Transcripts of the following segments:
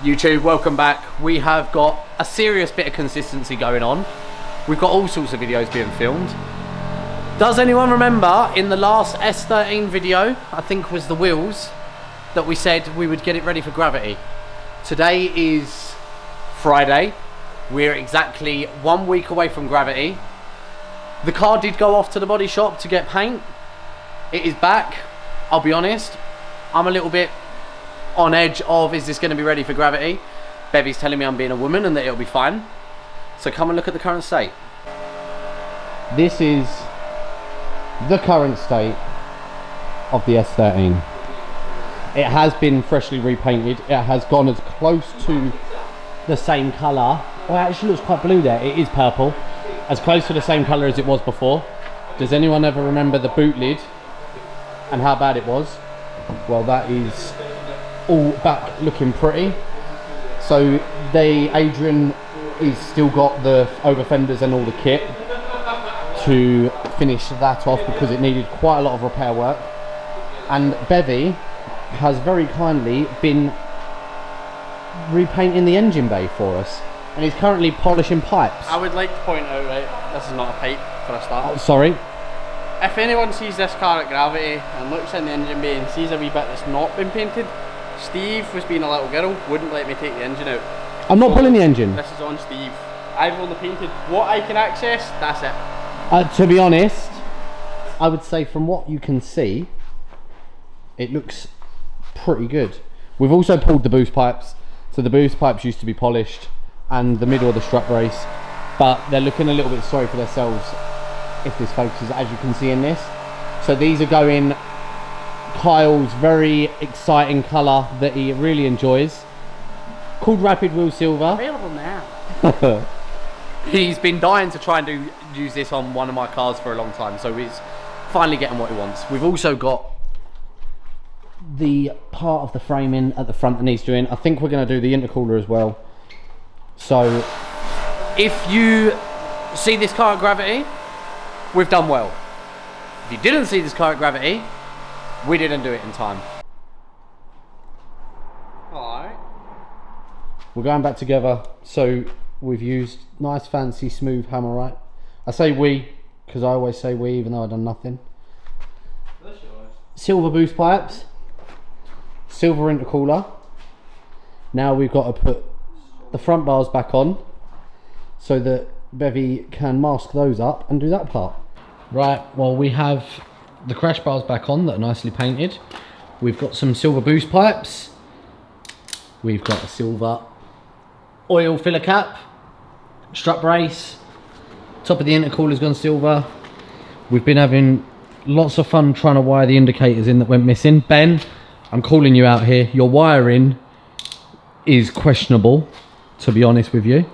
YouTube, welcome back. We have got a serious bit of consistency going on. We've got all sorts of videos being filmed. Does anyone remember in the last S13 video, I think was the wheels, that we said we would get it ready for gravity? Today is Friday. We're exactly 1 week away from gravity. The car did go off to the body shop to get paint. It is back. I'll be honest, I'm a little bit on edge of, is this going to be ready for gravity? Bevy's telling me I'm being a woman and that it'll be fine. So come and look at the current state. This is the current state of the S13. It has been freshly repainted. It has gone as close to the same colour. Oh, it actually looks quite blue there. It is purple. As close to the same colour as it was before. Does anyone ever remember the boot lid and how bad it was? Well, that is all back looking pretty. So Adrian is still got the over fenders and all the kit to finish that off because it needed quite a lot of repair work. And Bevy has very kindly been repainting the engine bay for us, and he's currently polishing pipes. I would like to point out, right, this is not a pipe for a start. Oh, sorry. If anyone sees this car at gravity and looks in the engine bay and sees a wee bit that's not been painted, Steve was being a little girl, wouldn't let me take the engine out. I'm not pulling the engine. This is on Steve. I've only painted what I can access, that's it. To be honest, I would say from what you can see, it looks pretty good. We've also pulled the boost pipes. So the boost pipes used to be polished and the middle of the strut brace, but they're looking a little bit sorry for themselves if this focuses, as you can see in this. So these are going Kyle's very exciting colour that he really enjoys, called Rapid Wheel Silver. Available now. He's been dying to try and use this on one of my cars for a long time, so he's finally getting what he wants. We've also got the part of the framing at the front that needs doing. I think we're going to do the intercooler as well. So if you see this car at gravity, we've done well. If you didn't see this car at gravity, we didn't do it in time. Alright. We're going back together, so we've used nice fancy smooth hammerite. I say we because I always say we even though I've done nothing. Silver boost pipes, silver intercooler. Now we've got to put the front bars back on so that Bevy can mask those up and do that part. Right, well, we have the crash bars back on that are nicely painted. We've got some silver boost pipes. We've got a silver oil filler cap, strut brace, top of the intercooler's gone silver. We've been having lots of fun trying to wire the indicators in that went missing. Ben, I'm calling you out here. Your wiring is questionable, to be honest with you.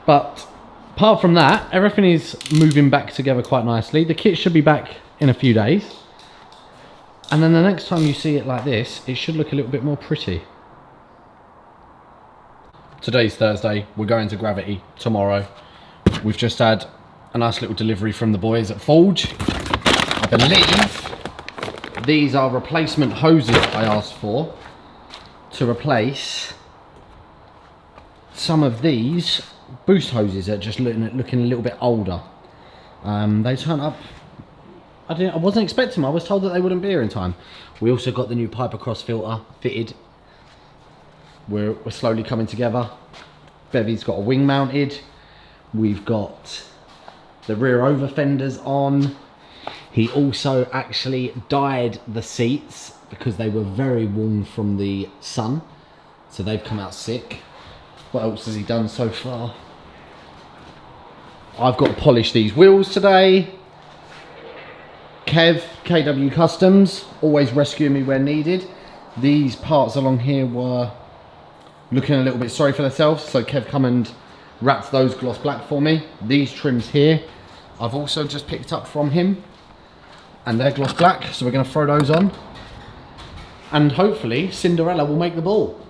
But apart from that, everything is moving back together quite nicely. The kit should be back in a few days. And then the next time you see it like this, it should look a little bit more pretty. Today's Thursday, we're going to gravity tomorrow. We've just had a nice little delivery from the boys at Forge. I believe these are replacement hoses I asked for to replace some of these boost hoses that are just looking a little bit older. They turned up, I wasn't expecting them. I was told that they wouldn't be here in time. We also got the new Piper Cross filter fitted. We're slowly coming together. Bevy's got a wing mounted. We've got the rear over fenders on. He also actually dyed the seats because they were very warm from the sun, so they've come out sick. What else has he done so far? I've got to polish these wheels today. Kev, KW Customs, always rescuing me where needed. These parts along here were looking a little bit sorry for themselves, so Kev come and wrapped those gloss black for me. These trims here, I've also just picked up from him, and they're gloss black, so we're going to throw those on. And hopefully Cinderella will make the ball.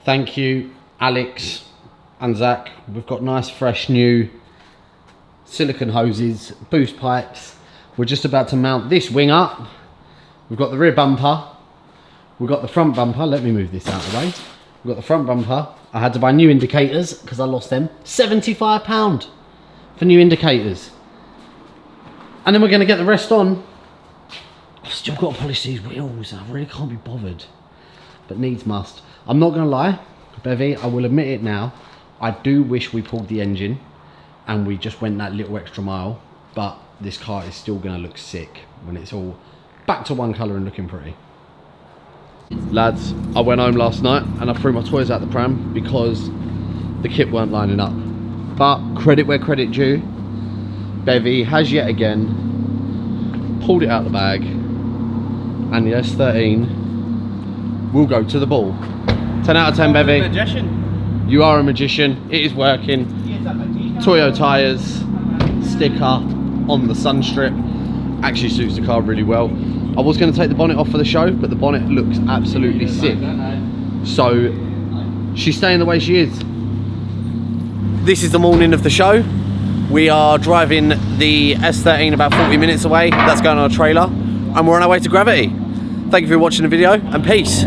Thank you, Alex and Zach. We've got nice fresh new silicone hoses, boost pipes. We're just about to mount this wing up. We've got the rear bumper. We've got the front bumper. Let me move this out of the way. We've got the front bumper. I had to buy new indicators because I lost them. £75 for new indicators. And then we're going to get the rest on. I've still got to polish these wheels. I really can't be bothered. But needs must. I'm not going to lie, Bevy, I will admit it now. I do wish we pulled the engine and we just went that little extra mile. But this car is still going to look sick when it's all back to one colour and looking pretty. Lads, I went home last night and I threw my toys out the pram because the kit weren't lining up. But credit where credit due, Bevy has yet again pulled it out the bag, and the S13 will go to the ball. 10 out of 10, Bevy. Magician. You are a magician. It is working. Toyo tyres, sticker on the sun strip. Actually suits the car really well. I was going to take the bonnet off for the show, but the bonnet looks absolutely sick. So she's staying the way she is. This is the morning of the show. We are driving the S13 about 40 minutes away. That's going on a trailer. And we're on our way to Gravity. Thank you for watching the video, and peace.